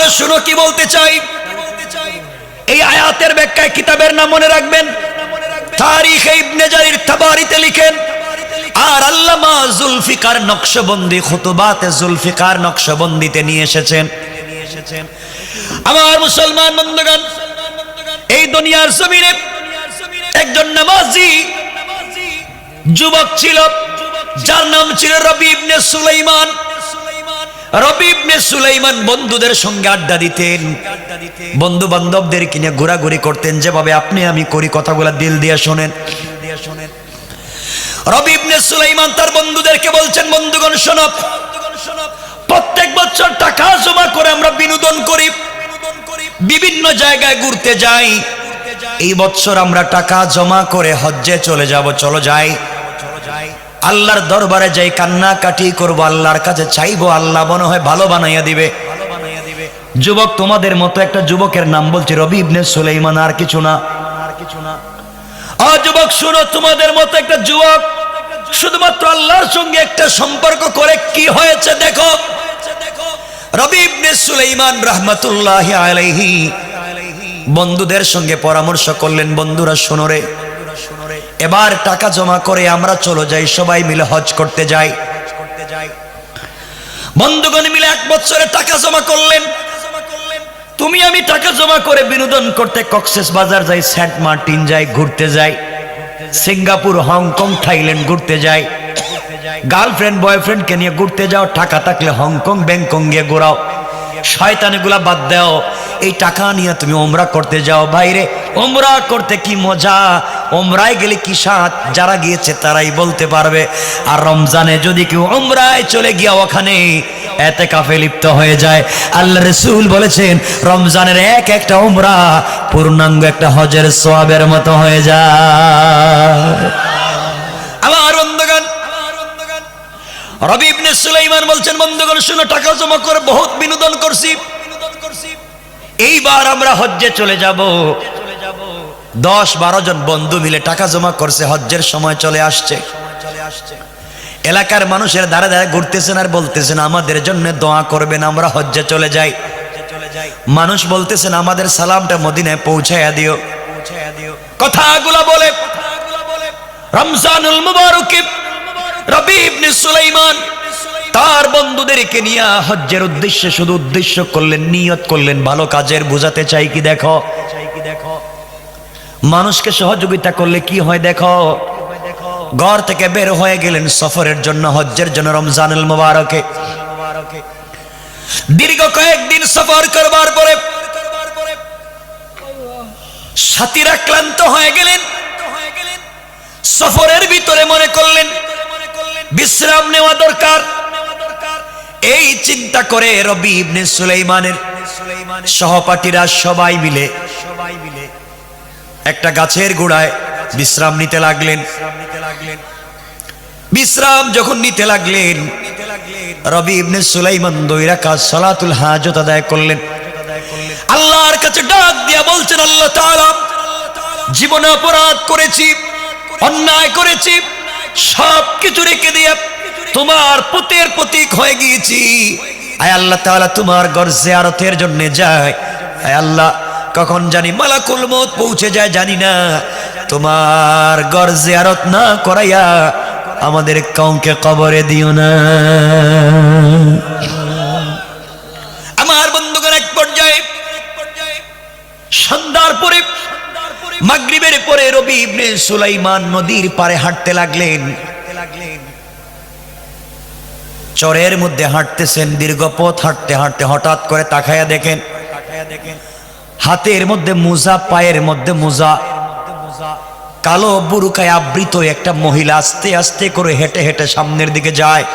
তাহলে শুনো কি বলতে চাই। এই আয়াতের ব্যাখ্যায় কিতাবের নাম মনে রাখবেন, তারিখ ইবনে জারির তাবারিতে লিখেন, আর আল্লামা জুলফিকার নকশবন্দি খুতুবাতে জুলফিকার নকশবন্দিতে নিয়ে এসেছেন। আমার মুসলমান বন্ধুগণ, এই দুনিয়ার জমিনে একজন নামাজি যুবক ছিল, যার নাম ছিল রবি ইবনে সুলাইমান। রবি ইবনে সুলাইমান বন্ধুদের সঙ্গে আড্ডা দিতেন, বন্ধু বান্ধবদের কিনে ঘোরাঘুরি করতেন, যেভাবে আপনি আমি করি। কথাগুলো দিল দিয়ে শোনেন। রবি ইবনে সুলাইমান তার বন্ধুদেরকে বলছেন, বন্ধুগণ শোনো, প্রত্যেক বছর টাকা জমা করে আমরা বিনোদন করি, বিভিন্ন জায়গায় ঘুরতে যাই। এই বছর আমরা টাকা জমা করে হজ্জে চলে যাব, চলো যাই, আল্লাহর দরবারে যাই, কান্নাকাটি করবো, আল্লাহর কাছে চাইবো, আল্লাহ মনে হয় ভালো বানাইয়া দিবে। যুবক, তোমাদের মতো একটা যুবকের নাম বলছে রবি ইবনে সুলাইমান, আর কিছু না। যুবক শুনো, তোমাদের মতো একটা যুবক শুধুমাত্র আল্লাহর সঙ্গে একটা সম্পর্ক করে কি হয়েছে দেখো। রবি ইবনে সুলাইমান রাহমাতুল্লাহি আলাইহি বন্ধুদের সঙ্গে পরামর্শ করলেন, বন্ধুরা শোনো রে, এবার টাকা জমা করে আমরা চলো যাই, সবাই মিলে হজ করতে যাই। বন্ধুগণ মিলে এক বছরে টাকা জমা করলেন। তুমি আমি টাকা জমা করে বিনোদন করতে কক্সেস বাজার যাই, সেন্ট মার্টিন যাই, ঘুরতে যাই, সিঙ্গাপুর, হংকং, থাইল্যান্ড ঘুরতে যাই। গার্লফ্রেন্ড বয়ফ্রেন্ডকে নিয়ে ঘুরতে যাও, টাকা থাকলে হংকং ব্যাংকক গিয়ে ঘোরাও। শয়তানিগুলা বাদ দাও, এই টাকা নিয়ে তুমি ওমরা করতে যাও। বাইরে ওমরা করতে কি মজা, ওমরায় গেলে কি স্বাদ, যারা গিয়েছে তারাই বলতে পারবে। আর রমজানে যদি কেউ ওমরায় চলে গিয়া ওখানে এতেকাফে লিপ্ত হয়ে যায়, আল্লাহ রাসূল বলেছেন রমজানের এক একটা ওমরা পূর্ণাঙ্গ একটা হজের সওয়াবের মতো হয়ে যায়। আমার বন্ধুগণ, রবি ইবনে সুলাইমান বলছেন, বন্ধুগণ শুনো, টাকা জমা করে বহুত বিনোদন করছি, এইবার আমরা হজ্জে চলে যাব। 10-12 জন বন্ধু মিলে টাকা জমা করছে, হজ্জের সময় চলে আসছে। এলাকার মানুষের ধারে ধারে ঘুরতেছেন আর বলতেছেন আমাদের জন্য দোয়া করবেন, আমরা হজ্জে চলে যাই। মানুষ বলতেছেন আমাদের সালামটা মদিনায় পৌঁছায়া দিও। কথাগুলো বলে রমজানুল মুবারকে রবি ইবনে সুলাইমান তার বন্ধুদেরকে নিয়ে হজ্জের উদ্দেশ্যে শুধু উদ্দেশ্য করলেন, নিয়ত করলেন ভালো কাজের। বুঝাতে চাই কি দেখো, মানুষকে সহযোগিতা করলে কি হয় দেখো। ঘর থেকে বের হয়ে গেলেন সফরের জন্য, হজ্জের জন্য রমজানুল মুবারকে। দীর্ঘ কয়েকদিন সফর করবার পরে সাথীরা ক্লান্ত হয়ে গেলেন। সফরের ভিতরে মনে করলেন বিশ্রাম নেওয়া দরকার। এই চিন্তা করে রবি ইবনে সুলাইমানের সহপাঠীরা সবাই মিলে একটা গাছের গোড়ায় বিশ্রাম নিতে লাগলেন। বিশ্রাম যখন নিতে লাগলেন, রবি ইবনে সুলাইমান 2 রাকাত সালাতুল হাজত আদায় করলেন। আল্লাহর কাছে ডাক দিয়া বলছেন, আল্লাহ তাআলা, জীবনে অপরাধ করেছি, অন্যায় করেছি, সব কিছু রেখে দিয়ে তোমার পুতের প্রতীক হয়ে গিয়েছি। আয় আল্লাহ তাআলা, তোমার ঘর জিয়ারতের জন্য যায়। আয় আল্লাহ, কখন জানি মালাকুল মউত পৌঁছে যায় জানি না, তোমার ঘর জিয়ারত না করাইয়া আমাদের কাউকে কবরে দিও না। আমার বন্ধুগণ, এক পর্যায়ে সন্ধ্যার পরে, মাগরিবের পরে রবি ইবনে সুলাইমান নদীর পারে হাঁটতে লাগলেন। চরের মধ্যে হাঁটতেছেন, দীর্ঘ পথ হাঁটতে হাঁটতে হঠাৎ করে তাকায়া দেখেন হাতের মধ্যে মোজা, পায়ের মধ্যে মোজা, কালো বুরকায় আবৃত একটা মহিলা আস্তে আস্তে করে হেঁটে হেঁটে সামনের দিকে যায়।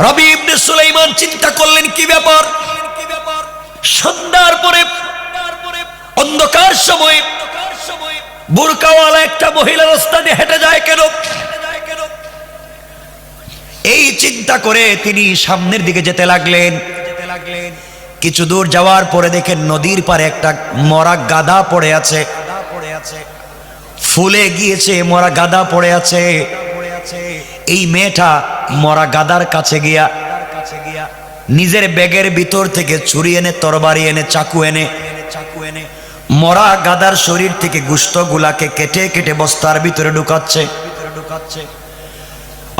রবি ইবনে সুলাইমান চিন্তা করলেন কি ব্যাপার। সন্ধ্যার পরে অন্ধকার সময় বুরকাওয়ালা একটা মহিলা রাস্তা দিয়ে হেঁটে যায় কেন? এই চিন্তা করে তিনি সামনের দিকে যেতে লাগলেন। কিছু দূর যাওয়ার পরে দেখেন নদীর পারে একটা মরা গাধা পড়ে আছে, ফুলে গিয়েছে, মরা গাধা পড়ে আছে। এই মেয়েটা মরা গাধার কাছে গিয়া নিজের ব্যাগের ভিতর থেকে ছুরি এনে, তরবারি এনে, চাকু এনে মরা গাদার শরীর থেকে গোশত গুলাকে কেটে কেটে বস্তার ভিতরে ঢুকাচ্ছে।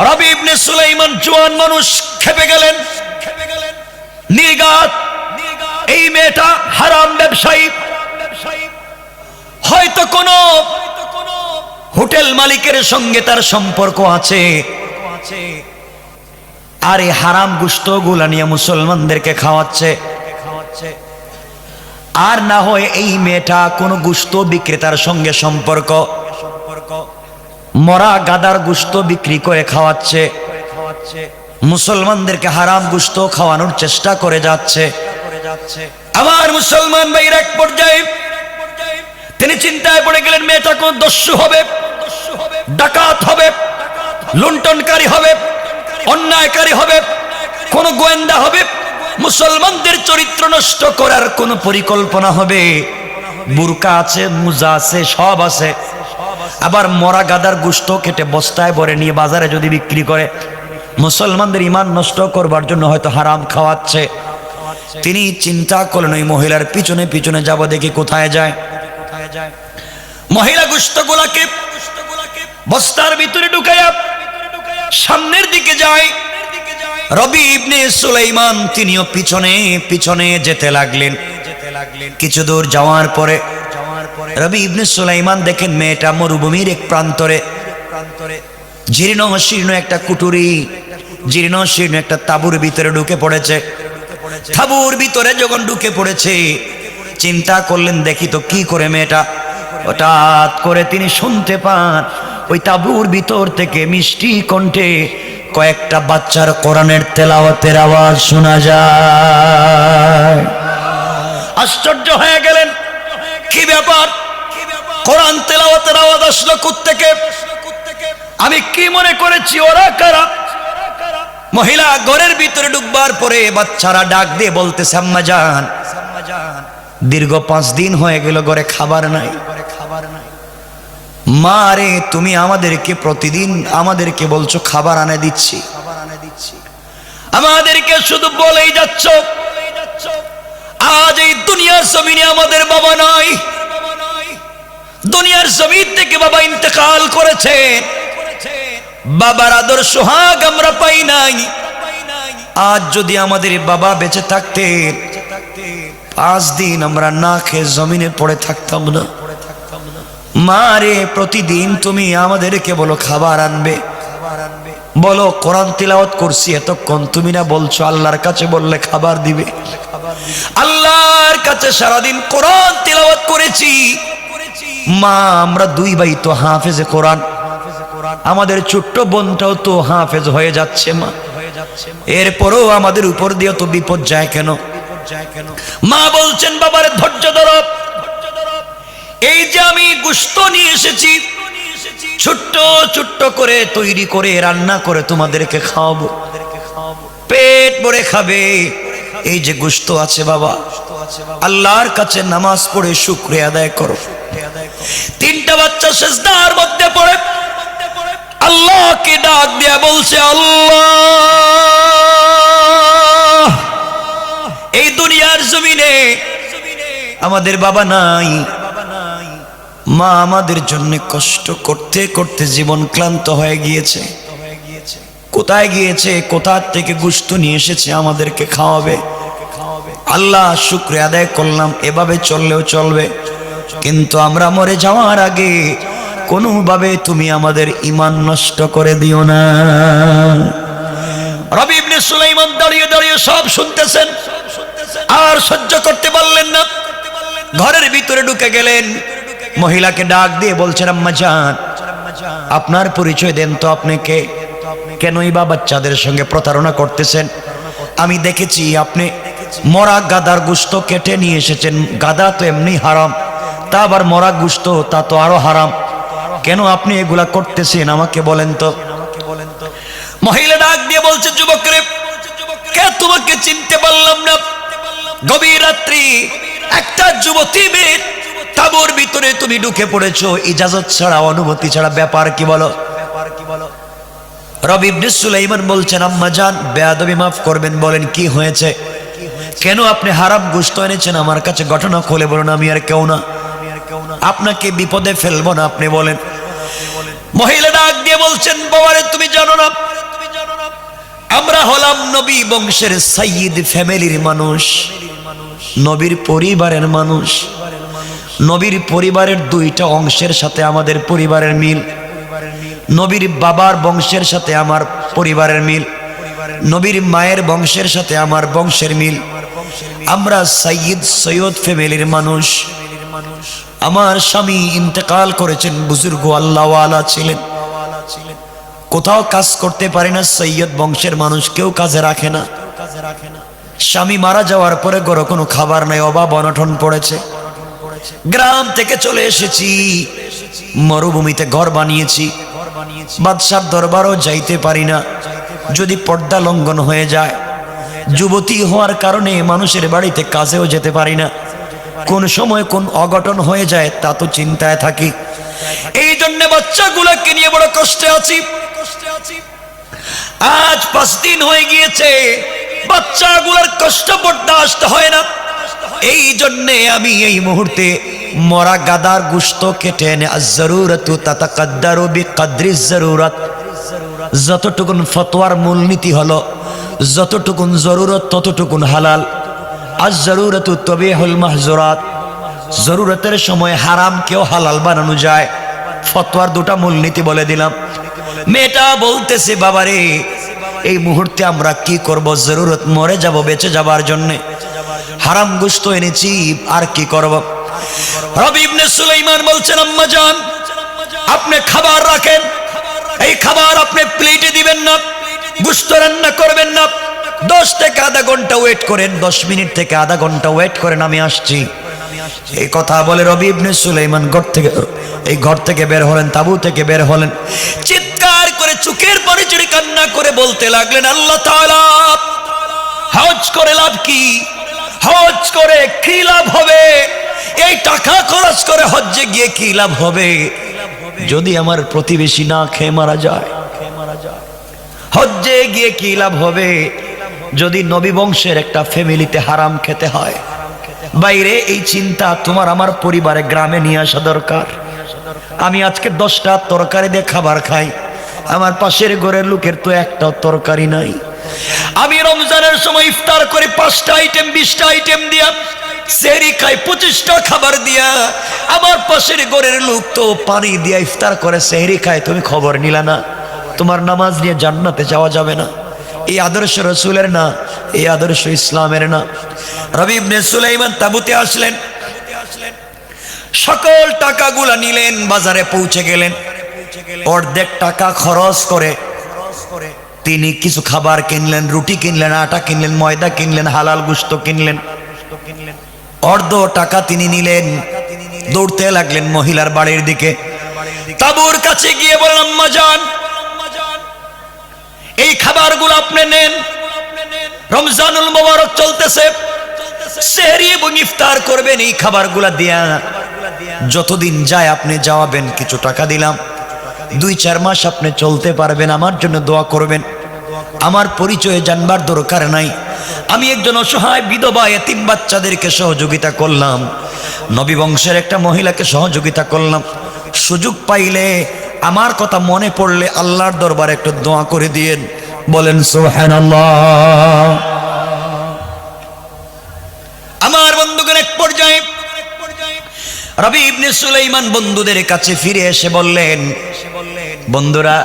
রবি ইবনে সুলাইমান জওয়ান মানুষ খেপে গেলেন, নির্ঘাত এই মেয়েটা হারাম ব্যবসায়ী, হয়তো কোনো হোটেল মালিকের সঙ্গে তার সম্পর্ক আছে, আর এই হারাম গোশত গুলা নিয়ে মুসলমানদেরকে খাওয়াচ্ছে। আর না হয় এই মেয়েটা কোনো গোশত বিক্রেতার সঙ্গে সম্পর্ক, মরা গাদার গোশত বিক্রি করে খাওয়াচ্ছে, মুসলমানদেরকে হারাম গোশত খাওয়ানোর চেষ্টা করে যাচ্ছে। আমার মুসলমান ভাইয়ের এক পর্যায়ে তিনি চিন্তায় পড়ে গেলেন, মেয়েটা কোন দস্যু হবে, ডাকাত হবে, লুণ্ঠনকারী হবে, অন্যায়কারী হবে, কোন গোয়েন্দা হবে, মুসলমানদের চরিত্র নষ্ট করার কোন পরিকল্পনা হবে। বুরকা আছে, মুজা আছে, সব আছে, আবার মরা গাদার গোশত কেটে বস্তায় ভরে নিয়ে বাজারে যদি বিক্রি করে মুসলমানদের ঈমান নষ্ট করবার জন্য হয়তো হারাম খাওয়াচ্ছে। তিনি চিন্তা করলেন ওই মহিলার পিছনে পিছনে যাব, দেখি কোথায় যায়। মহিলা গোশতগুলাকে বস্তার ভিতরে ঢুকাইয়া সামনের দিকে যায়। রবি ইবনে সুলাইমান তিনিও পিছনে পিছনে যেতে লাগলেন। কিছু দূর যাওয়ার পরে রবি ইবনে সুলাইমান দেখেন মেয়েটা মরুভূমির এক প্রান্তরে জীর্ণ শীর্ণ একটা কুটুরি, জীর্ণ শীর্ণ একটা তাঁবুর ভিতরে ঢুকে পড়েছে। তাঁবুর ভিতরে যখন ঢুকে পড়েছে চিন্তা করলেন, দেখি তো কি করে মেয়েটা। হঠাৎ করে তিনি শুনতে পান ওই তাঁবুর ভিতর থেকে মিষ্টি কণ্ঠে কয়েকটা বাচ্চার কোরআনের তেলাওয়াতের আওয়াজ শোনা যায়। আশ্চর্য হয়ে গেলেন, কি ব্যাপার, কোরআন তেলাওয়াতের আওয়াজ আসলো কোত্থেকে? আমি কি মনে করেছি ওরা কারা? মহিলা ঘরের ভিতরে ঢুকবার পরে বাচ্চারা ডাক দিয়ে বলতেছে, আম্মা জান, দীর্ঘ 5 দিন হয়ে গেল ঘরে খাবার নাই। মা রে, তুমি আমাদেরকে প্রতিদিন আমাদেরকে বলছো খাবার আনে দিচ্ছি, আমাদেরকে শুধু বলেই যাচ্ছ। আজ এই দুনিয়ার জমিনে আমাদের বাবা নাই, দুনিয়ার জমিন থেকে বাবা ইন্তেকাল করেছে, বাবার আদর সোহাগ আমরা পাই নাই। আজ যদি আমাদের বাবা বেঁচে থাকতেন 5 দিন আমরা না খেয়ে জমিনে পড়ে থাকতাম না। মা রে, প্রতিদিন তুমি আমাদেরকে বলো খাবার আনবে, বলো কোরআন তিলাওয়াত করছি এতক্ষণ, তুমি না বলছো আল্লাহর কাছে বললে খাবার দিবে। আল্লাহর কাছে সারাদিন কোরআন তিলাওয়াত করেছি। মা, আমরা 2 ভাই তো হাফেজে কোরআন, আমাদের ছোট্ট বোনটাও তো হাফেজ হয়ে যাচ্ছে মা, এরপরও আমাদের উপর দিয়ে তো বিপদ যায় কেন? মা বলছেন, বাবারে ধৈর্য ধরো, এই যে আমি গোশত নিয়ে এসেছি ছোট্ট ছোট্ট করে তৈরি করে রান্না করে তোমাদেরকে খাওয়াবো, পেট ভরে খাবে। এই যে গোশত আছে বাবা, আল্লাহর কাছে নামাজ পড়ে শুকরিয়া আদায় করো। 3টা বাচ্চা সিজদার মধ্যে পড়ে আল্লাহকে ডাক দিয়া বলছে, আল্লাহ, এই দুনিয়ার জমিনে আমাদের বাবা নাই, মা আমাদের জন্য কষ্ট করতে করতে জীবন ক্লান্ত হয়ে গিয়েছে, কোথায় গিয়েছে, কোথা থেকে গোশত নিয়ে এসেছে আমাদেরকে খাওয়াবে। আল্লাহ শুকরিয়া আদায় করলাম, এভাবে চললেও চলবে, কিন্তু আমরা মরে যাওয়ার আগে কোনোভাবে তুমি আমাদের ঈমান নষ্ট করে দিও না। রবি ইবনে সুলাইমান দাঁড়িয়ে দাঁড়িয়ে সব শুনতেছেন, আর সহ্য করতে পারলেন না, ঘরের ভিতরে ঢুকে গেলেন। মহিলাকে ডাক দিয়ে বলছেন, আম্মা জান, আপনার পরিচয় দেন তো, আপনি কে? কেনই বা বাচ্চাদের সঙ্গে প্রতারণা করতেছেন? আমি দেখেছি আপনি মরা গাদার গোশত কেটে নিয়ে এসেছেন, গাদা তো এমনি হারাম, তা আবার মরা গোশত তা তো আরো হারাম, কেন আপনি এগুলা করতেছেন আমাকে বলেন তো। মহিলা ডাক দিয়ে বলছে, যুবক রে, কে তোমাকে চিনতে পারলাম না। গভীর রাত্রি একটা যুবতী মেয়ে তাঁবুর ভিতরে তুমি ঢুকে পড়েছো ইজাজত ছাড়া, অনুমতি ছাড়া, ব্যাপার কি বলো? রবি ইবনে সুলাইমান বলছেন, আম্মা জান বেয়াদবি মাফ করবেন, বলেন কি হয়েছে, কেন আপনি হারাম গোশত এনেছেন আমার কাছে, ঘটনা খুলে বলুন, আমি আর কেউ না, আপনাকে বিপদে ফেলবো না, আপনি বলেন। মহিলা ডাক দিয়ে বলছেন, বাবারে তুমি জানো না আমরা হলাম নবী বংশের সাইয়্যিদ ফ্যামিলির মানুষ, নবীর পরিবারের মানুষ, নবীর পরিবারের দুইটা অংশের সাথে আমাদের পরিবারের মিল, নবীর বাবার বংশের সাথে আমার পরিবারের মিল, নবীর মায়ের বংশের সাথে আমার বংশের মিল, আমরা সাইয়্যিদ সৈয়দ ফ্যামিলির মানুষ। আমার স্বামী ইন্তেকাল করেছেন, বুজুর্গ আল্লাহওয়ালা ছিলেন, কোথাও কাজ করতে পারে না, সৈয়দ বংশের মানুষ কেউ কাজে রাখে না। স্বামী মারা যাওয়ার পরে ঘরে কোনো খাবার নাই, অভাব অনটন পড়েছে, গ্রাম থেকে চলে এসেছি, মরুভূমিতে ঘর বানিয়েছি, বাদশার দরবারও যাইতে পারি না, যদি পর্দা লঙ্ঘন হয়ে যায়, যুবতী হওয়ার কারণে মানুষের বাড়িতে কাজেও যেতে পারি না, কোন সময় কোন অঘটন হয়ে যায় তা তো চিন্তায় থাকি, এই জন্য বাচ্চাগুলোকে নিয়ে বড় কষ্টে আছি। আজ 5 দিন হয়ে গিয়েছে, বাচ্চাগুলোর কষ্ট বরদাস্ত হয় না, এই জন্যে আমি এই মুহূর্তে মরা গাদার গোশত কেটে এনে আজ-জরুরাতু তাতাকাদ্দারু বিকদ্রিজ জরুরাত, যতটুকুন ফতোয়ার মূলনীতি হলো যতটুকুন জরুরত ততটুকুন হালাল, আজ-জরুরাতু তুবিহুল মাহজুরাত, জরুরতের সময় হারাম কেও হালাল বানানো যায়, ফতোয়ার দুটা মূলনীতি বলে দিলাম। মেয়েটা বলতেছে, বাবারে এই মুহূর্তে আমরা কি করব, জরুরত মরে যাব বেঁচে যাবার জন্য, হারাম গোশত এনেছি আর কি করব। রবি ইবনে সুলাইমান বলছেন, আম্মা জান আপনি খাবার রাখেন, এই খাবার আপনি প্লেটে দিবেন না, গোশত রান্না করবেন না, 10 থেকে আধা ঘন্টা ওয়েট করেন, 10 মিনিট থেকে আধা ঘন্টা ওয়েট করেন, আমি আসছি। এই কথা বলে রবি ইবনে সুলাইমান ঘর থেকে বের হলেন, তাবু থেকে বের হলেন, চিৎকার করে চোখের পানি ছেড়ে কান্না করে বলতে লাগলেন, আল্লাহ তাআলা হজ করে লাভ কি, হজ করে কি লাভ হবে, এই টাকা খরচ করে হজ্জে গিয়ে কি লাভ হবে, যদি আমার প্রতিবেশী না খেয়ে মারা যায়, হজ্জে গিয়ে কি লাভ হবে, যদি নবী বংশের একটা ফ্যামিলিতে হারাম খেতে হয়। বাইরে এই চিন্তা তোমার আমার পরিবারে গ্রামে নিয়ে আসা দরকার। আমি আজকে 10টা তরকারি দিয়ে খাবার খাই, আমার পাশের ঘরের লোকের তো একটাও তরকারি নাই। আমি রমজানের সময় ইফতার করে 5টা আইটেম 20টা আইটেম দিয়া, সেহরি খাই 25টা খাবার দিয়া, আমার পাশের ঘরের লোক তো পানি দিয়া ইফতার করে সেহরি খায়, তুমি খবর নিলা না, তোমার নামাজ নিয়ে জান্নাতে যাওয়া যাবে না। এই আদর্শ রাসূলের না, এই আদর্শ ইসলামের না। রবি ইবনে সুলাইমান তাবুতে আসলেন, সকল টাকাগুলা নিলেন, বাজারে পৌঁছে গেলেন, অর্ধেক টাকা খরচ করে তিনি কিছু খাবার কিনলেন, রুটি কিনলেন, আটা কিনলেন, ময়দা কিনলেন, হালাল গোশত কিনলেন, অর্ধ টাকা তিনি নিলেন, দৌড়তে লাগলেন মহিলার বাড়ির দিকে, তাবুর কাছে গিয়ে বললেন, আম্মা জান এই খাবারগুলো আপনি নেন, রমজানুল মুবারক চলতেছে, সেহরি এবং ইফতার করবেন এই খাবারগুলা দিয়া, যতদিন যায় আপনি যাওয়াবেন, কিছু টাকা দিলাম, 2-4 মাস আপনি চলতে পারবেন, আমার জন্য দোয়া করবেন, আমার পরিচয়ে জানবার দরকার নাই, আমি একজন অসহায় বিধবা এতিম বাচ্চাদেরকে সহযোগিতা করলাম, নবী বংশের একটা মহিলাকে সহযোগিতা করলাম, সুযোগ পাইলে আমার কথা মনে পড়লে আল্লাহর দরবারে একটু দোয়া করে দিয়েন, বলেন সুবহানাল্লাহ। আমার বন্ধুগণ, এক পর্যায়ে রবি ইবনে সুলাইমান বন্ধুদের কাছে ফিরে এসে বললেন, বন্ধুরা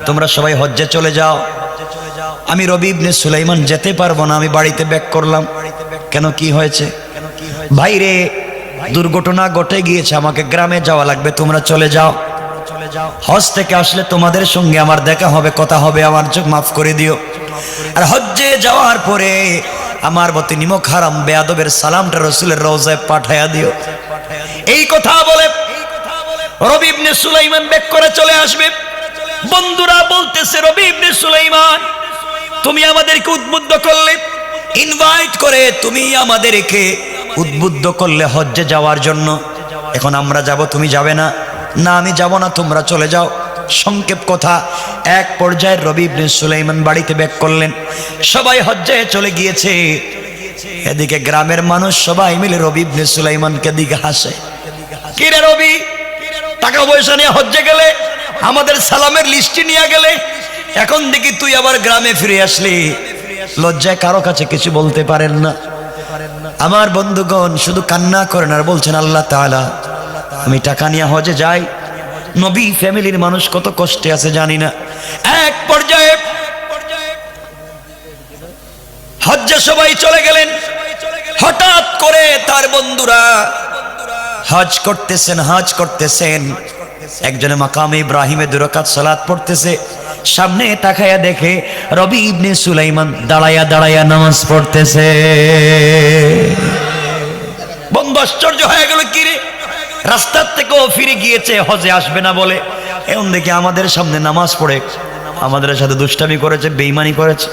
তোমরা সবাই হজ্জে চলে যাও, আমি রবি ইবনে সুলাইমান যেতে পারবো না, আমি বাড়িতে ব্যাক করলাম। কেন, কি হয়েছে? ভাইরে দুর্ঘটনা ঘটে গিয়েছে, আমাকে গ্রামে যাওয়া লাগবে, তোমরা চলে যাও, হজ থেকে আসলে তোমাদের সঙ্গে আমার দেখা হবে, কথা হবে, আমার চোখ মাফ করে দিও, আর হজ্জে যাওয়ার পরে আমার প্রতি নিমক হারাম বেয়াদবের সালামটা রাসূলের রওজায় পাঠায়া দিও। এই কথা বলে রবি ইবনে সুলাইমান ব্যাক করে চলে আসবে। বন্ধুরা বলতেছে, রবি ইবনে সুলাইমান তুমি আমাদেরকে উদ্বুদ্ধ করলে, ইনভাইট করে তুমি আমাদেরকে উদ্বুদ্ধ করলে হজ্জে যাওয়ার জন্য, এখন আমরা যাব, তুমি যাবে না? না আমি যাব না, তোমরা চলে যাও। সংক্ষেপ কথা, এক পর্যায়ে রবি ইবনে সুলাইমান বাড়িতে ব্যাক করলেন। সবাই হজ্জে চলে গিয়েছে। এদিকে গ্রামের মানুষ সবাই মিলে রবি ইবনে সুলাইমানকে দিকে হাসে। কি রে রবি, টাকা পয়সা নিয়ে হজ্জে গেলে, আমাদের সালামের লিস্টটি নিয়ে গেলে, এখন দেখি তুই আবার গ্রামে ফিরে আসলি। লজ্জায় কারো কাছে কিছু বলতে পারেন না। আমার বন্ধুগণ শুধু কান্না করেন আর বলছেন, আল্লাহ তাআলা, আমি টাকা নিয়ে হজে যাই, নবী ফ্যামিলির মানুষ কত কষ্টে আছে জানি না। এক পর্যায়ে হজ্জে সবাই চলে গেলেন। হঠাৎ করে তার বন্ধুরা হজ করতেছেন। একজনে মাকামে ইব্রাহিমে 2 রাকাত সালাত পড়তেছে। সামনে তাকায়া দেখে রবি ইবনে সুলাইমান দাঁড়ায়া নামাজ পড়তেছে। বন্ধু আশ্চর্য হয়ে গেল, কি রে, রাস্তার থেকেও ফিরে গিয়েছে হজে আসবে না বলে, এখন দেখি আমাদের সামনে নামাজ পড়ে, আমাদের সাথে দুষ্টামি করেছে, বেঈমানি করেছে।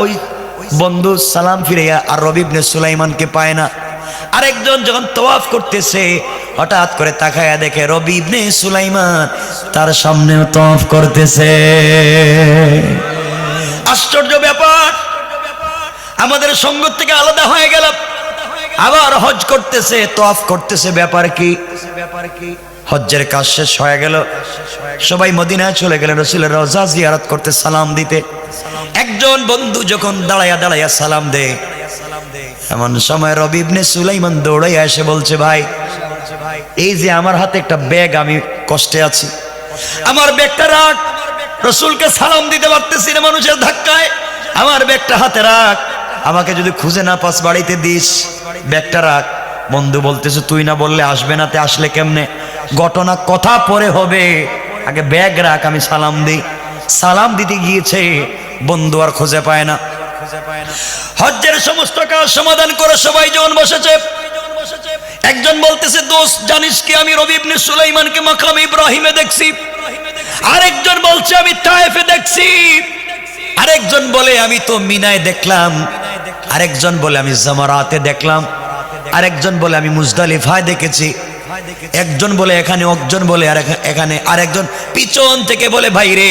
ওই বন্ধু সালাম ফিরাইয়া আর রবি ইবনে সুলাইমানকে পায় না। আরেকজন যখন তওয়াফ করতেছে, হঠাৎ করে তাকায়া দেখে রবি ইবনে সুলাইমান তার সামনেও তওয়াফ করতেছে। আশ্চর্য ব্যাপার, আমাদের সঙ্গ থেকে আলাদা হয়ে গেল, আবার হজ করতেছে, তওয়াফ করতেছে। ব্যাপার কি? হজ্জের কাজ শেষ হয়ে গেল, সবাই মদিনায় চলে গেলেন রাসূলের রওজা জিয়ারত করতে, সালাম দিতে। একজন বন্ধু যখন দাঁড়ায়া সালাম দেয়, এমন সময় রবি ইবনে সুলাইমান দৌড়াইয়া এসে বলছে, ভাই, এই যে আমার হাতে একটা ব্যাগ, আমি কষ্টে আছি, আমার ব্যাগটা রাখ। রাসূলকে সালাম দিতে পারতেছি না মানুষের ধাক্কায়, আমার ব্যাগটা হাতে রাখ, আমাকে যদি খুঁজে না পাস বাড়িতে দিস, ব্যাগটা রাখ। বন্ধু বলতেছে, তুই না বললে আসবে না, তে আসলে কেমনে? ঘটনা কথা পরে হবে, আগে ব্যাগ রাখ, আমি সালাম দিই। সালাম দিতে গিয়েছে, বন্ধু আর খুঁজে পায় না। হজ্জের সমস্ত কাজ সমাধান করে সবাই যখন বসেছে, একজন বলতেছে, দোস্ত জানিস কি, আমি রবি ইবনে সুলাইমানকে মাকাম ইব্রাহিমে দেখছি। আরেকজন বলছে, আমি তায়েফে দেখছি। আরেকজন বলে, আমি তো মিনায় দেখলাম। আরেকজন বলে, আমি জামারাতে দেখলাম। আরেকজন বলে, আমি মুজদালিফায় দেখেছি। একজন বলে এখানে, একজন বলে আর এখানে, আরেকজন পিছন থেকে বলে, ভাই রে,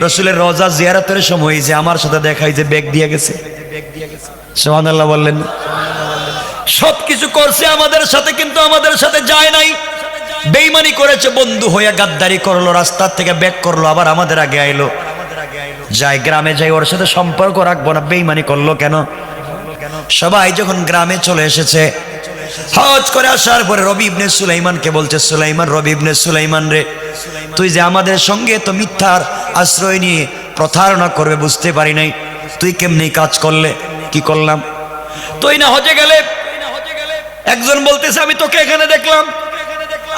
রাসূলের রওজা জিয়ারতের সময় যে আমার সাথে দেখাই যে ব্যাগ দিয়ে গেছে। সুবহানাল্লাহ বললেন। সবকিছু করছে আমাদের সাথে, কিন্তু আমাদের সাথে যায় নাই, বেঈমানি করেছে, বন্ধু হয়ে গাদ্দারি করলো, রাস্তার থেকে ব্যাক করলো, আবার আমাদের আগে আইলো। যাই গ্রামে যাই, ওর সাথে সম্পর্ক রাখবো না, বেঈমানি করলো কেন? সবাই যখন গ্রামে চলে এসেছে, হজ করে আসার পরে রবি ইবনে সুলাইমানকে বলছে, সুলাইমান, রবি ইবনে সুলাইমান রে, তুই যে আমাদের সঙ্গে তো মিথ্যার আশ্রয় নিয়ে প্রতারণা করবে বুঝতে পারি নাই, তুই কেমনি কাজ করলে? কি করলাম? তুই না হজে গেলে, একজন বলতেছে আমি তোকে এখানে দেখলাম,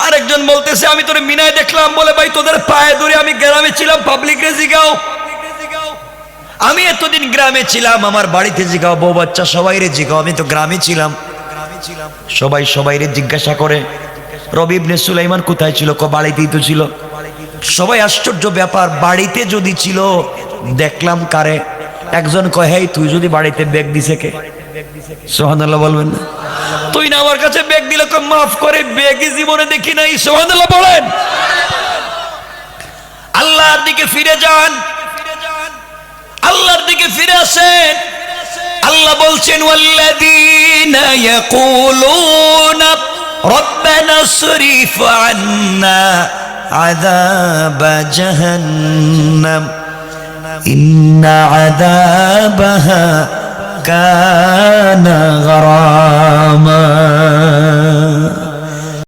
আরেকজন বলতেছে আমি তোরে মিনায় দেখলাম। বলে, ভাই তোদের পায়ে ধরে, আমি গ্রামে ছিলাম, পাবলিক রে জিগাও, আমি এতদিন গ্রামে ছিলাম, আমার বাড়িতে জিগাও, বউ বাচ্চা সবাই রে জিগাও, আমি তো গ্রামে ছিলাম। সবাই সবাইরে জিজ্ঞাসা করে, রবি ইবনে সুলাইমান কোথায় ছিল? বাড়িতেই তো ছিল। সবাই আশ্চর্য ব্যাপার, বাড়িতে যদি ছিল দেখলাম কারে? একজন কয়, হেই, তুই যদি বাড়িতে ব্যাগ দিছে কে? সুবহানাল্লাহ বলবেন না? তুই না আমার কাছে ব্যাগ দিলে, মাফ করে, ব্যাগই জীবনে দেখি নাই। সুবহানাল্লাহ বলেন। আল্লাহর দিকে ফিরে যান, আল্লাহর দিকে ফিরে আসেন। আল্লাহ বলছেন, ওয়াল্লাযীনা ইয়াকুলুনা রব্বানা সরিফ আন্না আযাবা জাহান্নাম ইন্না আযাবাহা কানা গরামা